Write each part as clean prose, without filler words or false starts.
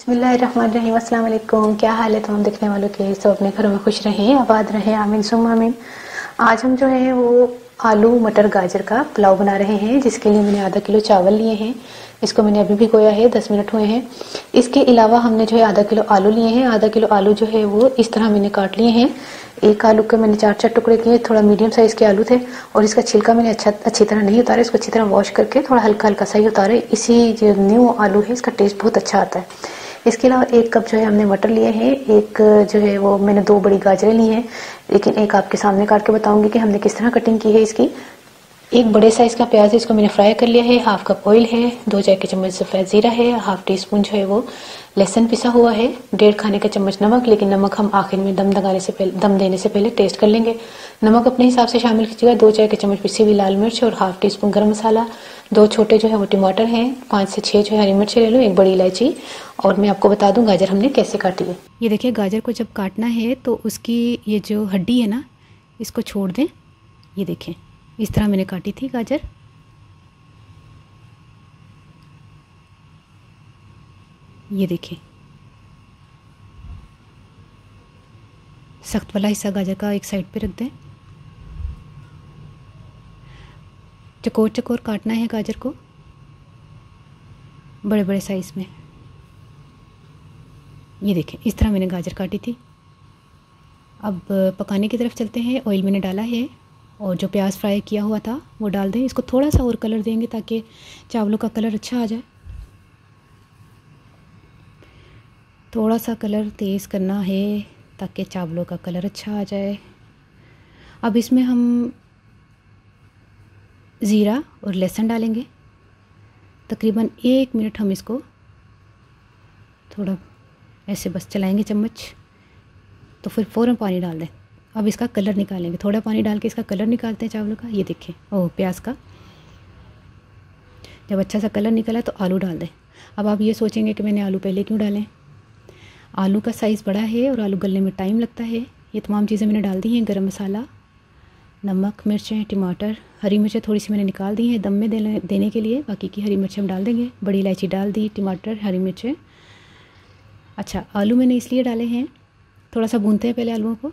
बिस्मिल्लाहिर्रहमानिर्रहीम। अस्सलाम वालेकुम। क्या हाल है तमाम देखने वालों के? सब अपने घरों में खुश रहें, आबाद रहें, आमीन सुम्मा आमीन। आज हम जो है वो आलू मटर गाजर का पुलाव बना रहे हैं, जिसके लिए मैंने आधा किलो चावल लिए हैं। इसको मैंने अभी भिगोया है, 10 मिनट हुए हैं। इसके अलावा हमने जो है आधा किलो आलू लिए हैं। आधा किलो आलू जो है वो इस तरह मैंने काट लिए हैं। एक आलू के मैंने 4 टुकड़े किए, थोड़ा मीडियम साइज के आलू थे। और इसका छिलका मैंने अच्छी तरह नहीं उतारा, इसको अच्छी तरह वॉश करके थोड़ा हल्का हल्का सा ही उतारे। इसी जो न्यू आलू है इसका टेस्ट बहुत अच्छा आता है। इसके अलावा 1 कप जो है हमने मटर लिए हैं। एक जो है वो मैंने 2 बड़ी गाजरें ली हैं, लेकिन एक आपके सामने काट के बताऊंगी कि हमने किस तरह कटिंग की है इसकी। एक बड़े साइज का प्याज है, इसको मैंने फ्राई कर लिया है। हाफ कप ऑयल है, 2 चाय के चम्मच सफेद जीरा है, हाफ टी स्पून जो है वो लहसुन पिसा हुआ है, 1.5 खाने का चम्मच नमक। लेकिन नमक हम आखिर में दम देने से पहले टेस्ट कर लेंगे। नमक अपने हिसाब से शामिल कीजिएगा। 2 चाय के चम्मच पिसी हुई लाल मिर्च और हाफ टी स्पून गर्म मसाला। 2 छोटे जो है वो टमाटर हैं, 5 से 6 जो है हरी मिर्च ले लो, 1 बड़ी इलायची। और मैं आपको बता दूं गाजर हमने कैसे काटी है। ये देखिए, गाजर को जब काटना है तो उसकी ये जो हड्डी है ना, इसको छोड़ दें। ये देखें, इस तरह मैंने काटी थी गाजर। ये देखिए, सख्त वाला हिस्सा गाजर का एक साइड पे रख दें। चकोर चकोर काटना है गाजर को, बड़े बड़े साइज में। ये देखें, इस तरह मैंने गाजर काटी थी। अब पकाने की तरफ चलते हैं। ऑयल मैंने डाला है और जो प्याज फ्राई किया हुआ था वो डाल दें। इसको थोड़ा सा और कलर देंगे ताकि चावलों का कलर अच्छा आ जाए। थोड़ा सा कलर तेज़ करना है ताकि चावलों का कलर अच्छा आ जाए। अब इसमें हम ज़ीरा और लहसुन डालेंगे। तकरीबन 1 मिनट हम इसको थोड़ा ऐसे बस चलाएंगे चम्मच, तो फिर फ़ौरन पानी डाल दें। अब इसका कलर निकालेंगे, थोड़ा पानी डाल के इसका कलर निकालते हैं चावलों का। ये देखें, ओह प्याज का जब अच्छा सा कलर निकला तो आलू डाल दें। अब आप ये सोचेंगे कि मैंने आलू पहले क्यों डालें। आलू का साइज़ बड़ा है और आलू गलने में टाइम लगता है। ये तमाम चीज़ें मैंने डाल दी हैं, गरम मसाला, नमक, मिर्चें, टमाटर, हरी मिर्चें थोड़ी सी मैंने निकाल दी हैं दम में देने के लिए। बाकी की हरी मिर्चें हम डाल देंगे। बड़ी इलायची डाल दी, टमाटर, हरी मिर्चें। अच्छा, आलू मैंने इसलिए डाले हैं, थोड़ा सा भूनते हैं पहले आलूओं को,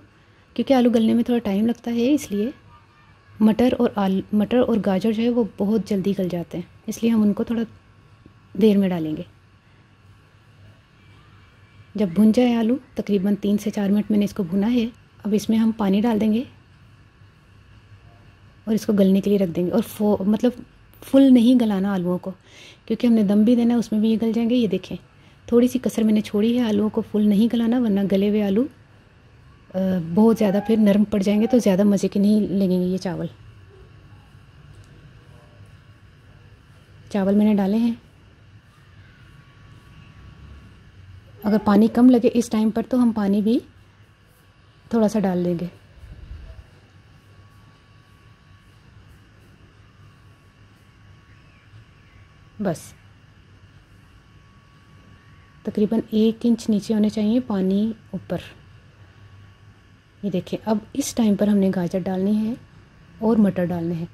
क्योंकि आलू गलने में थोड़ा टाइम लगता है। इसलिए मटर और गाजर जो है वो बहुत जल्दी गल जाते हैं, इसलिए हम उनको थोड़ा देर में डालेंगे। जब भुन जाए आलू, तकरीबन 3 से 4 मिनट मैंने इसको भुना है। अब इसमें हम पानी डाल देंगे और इसको गलने के लिए रख देंगे। और मतलब फुल नहीं गलाना आलूओं को, क्योंकि हमने दम भी देना है, उसमें भी ये गल जाएंगे। ये देखें, थोड़ी सी कसर मैंने छोड़ी है। आलूओं को फुल नहीं गलाना, वरना गले हुए आलू बहुत ज़्यादा फिर नरम पड़ जाएंगे तो ज़्यादा मज़े के नहीं लगेंगे ये चावल। चावल मैंने डाले हैं। अगर पानी कम लगे इस टाइम पर तो हम पानी भी थोड़ा सा डाल देंगे। बस तकरीबन 1 इंच नीचे होने चाहिए पानी ऊपर। ये देखिए, अब इस टाइम पर हमने गाजर डालनी है और मटर डालने हैं।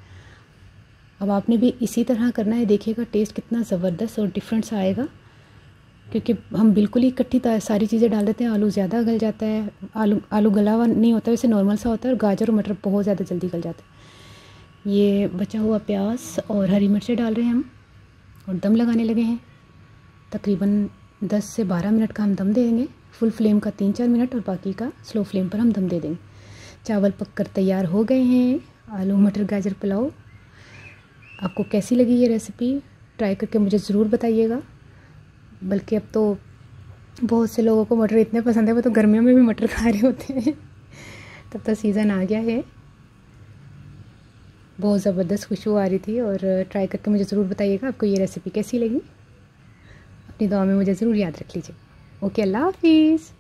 अब आपने भी इसी तरह करना है। देखिएगा टेस्ट कितना ज़बरदस्त और डिफरेंट सा आएगा, क्योंकि हम बिल्कुल ही इकट्ठी सारी चीज़ें डाल देते हैं। आलू ज़्यादा गल जाता है, आलू गला हुआ नहीं होता, वैसे नॉर्मल सा होता है। और गाजर और मटर बहुत ज़्यादा जल्दी गल जाते हैं। ये बचा हुआ प्याज और हरी मिर्चें डाल रहे हैं हम और दम लगाने लगे हैं। तकरीबन 10 से 12 मिनट का हम दम दे देंगे। फुल फ्लेम का 3-4 मिनट और बाकी का स्लो फ्लेम पर हम दम दे देंगे। चावल पककर तैयार हो गए हैं। आलू मटर गाजर पुलाव। आपको कैसी लगी ये रेसिपी? ट्राई करके मुझे ज़रूर बताइएगा। बल्कि अब तो बहुत से लोगों को मटर इतने पसंद है, वो तो गर्मियों में भी मटर खा रहे होते हैं। तब तो सीज़न आ गया है। बहुत ज़बरदस्त खुशबू आ रही थी। और ट्राई करके मुझे ज़रूर बताइएगा आपको ये रेसिपी कैसी लगी। अपनी दुआ में मुझे ज़रूर याद रख लीजिए। ओके, अल्लाह हाफिज़।